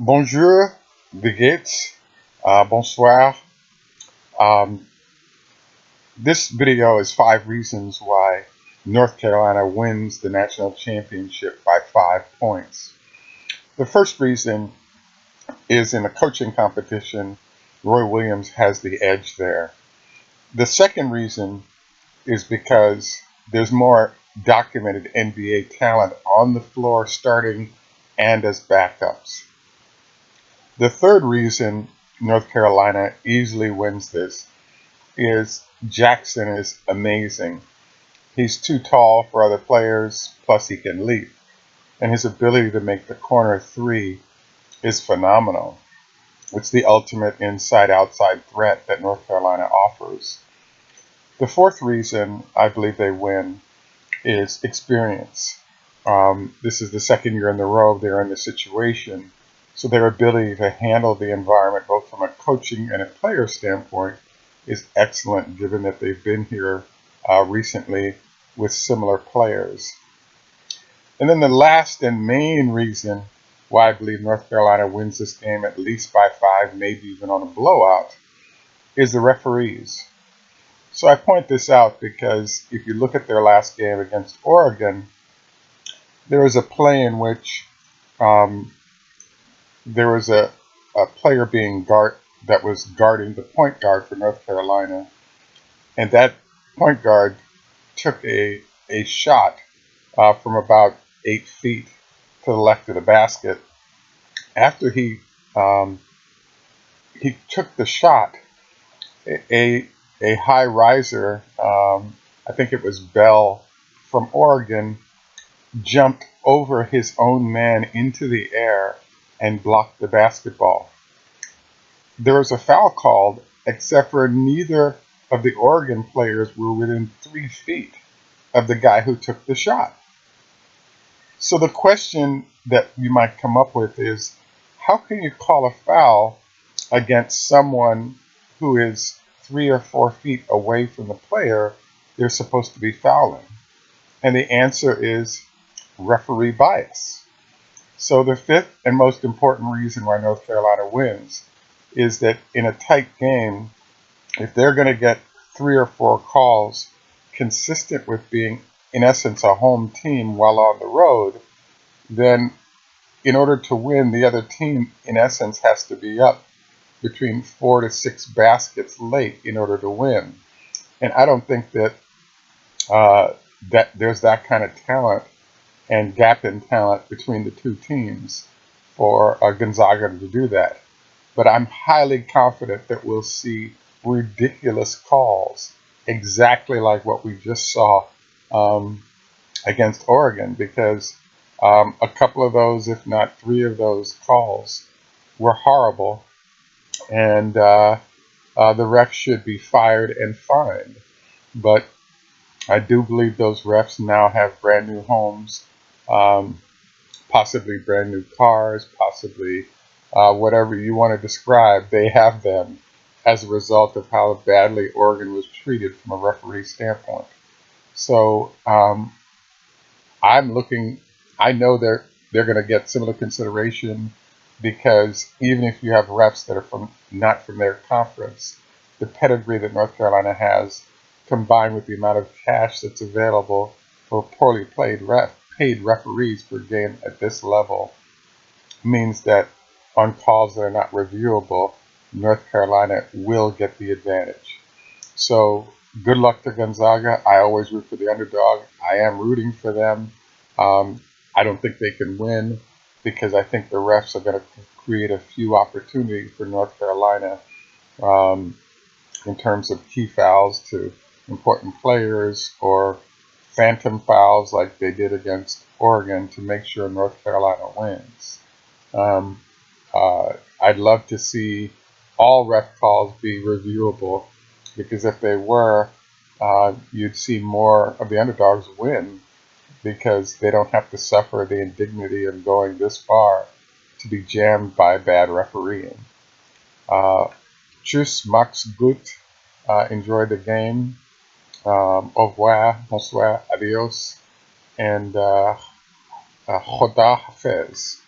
Bonjour, Bigots, bonsoir. Um, this video is 5 reasons why North Carolina wins the national championship by 5 points. The first reason is in a coaching competition, Roy Williams has the edge there. The second reason is because there's more documented NBA talent on the floor starting and as backups. The third reason North Carolina easily wins this is Jackson is amazing. He's too tall for other players, plus he can leap. And his ability to make the corner three is phenomenal. It's the ultimate inside-outside threat that North Carolina offers. The fourth reason I believe they win is experience. This is the second year in a row they're in this situation. So their ability to handle the environment, both from a coaching and a player standpoint, is excellent, given that they've been here recently with similar players. And then the last and main reason why I believe North Carolina wins this game at least by 5, maybe even on a blowout, is the referees. So I point this out because if you look at their last game against Oregon, there was a play in which there was a player that was guarding the point guard for North Carolina, and that point guard took a shot from about 8 feet to the left of the basket. After he took the shot, a high riser, I think it was Bell from Oregon, jumped over his own man into the air and blocked the basketball. There was a foul called, except for neither of the Oregon players were within 3 feet of the guy who took the shot. So the question that you might come up with is, how can you call a foul against someone who is 3 or 4 feet away from the player they're supposed to be fouling? And the answer is referee bias. So the fifth and most important reason why North Carolina wins is that in a tight game, if they're going to get 3 or 4 calls consistent with being, in essence, a home team while on the road, then in order to win, the other team, in essence, has to be up between 4 to 6 baskets late in order to win. And I don't think that that there's that kind of talent and gap in talent between the two teams for Gonzaga to do that. But I'm highly confident that we'll see ridiculous calls, exactly like what we just saw against Oregon, because a couple of those, if not 3 of those calls, were horrible, and the refs should be fired and fined. But I do believe those refs now have brand new homes, possibly brand new cars, possibly whatever you want to describe. They have them as a result of how badly Oregon was treated from a referee standpoint. So I know they're going to get similar consideration, because even if you have refs that are not from their conference, the pedigree that North Carolina has, combined with the amount of cash that's available for poorly paid referees per game at this level, means that on calls that are not reviewable, North Carolina will get the advantage. So good luck to Gonzaga. I always root for the underdog. I am rooting for them. I don't think they can win, because I think the refs are going to create a few opportunities for North Carolina in terms of key fouls to important players, or phantom fouls like they did against Oregon, to make sure North Carolina wins. I'd love to see all ref calls be reviewable, because if they were, you'd see more of the underdogs win, because they don't have to suffer the indignity of going this far to be jammed by bad refereeing. Tschüss, Max gut. Enjoy the game. Au revoir, bonsoir, adios, and Khoda Hafez.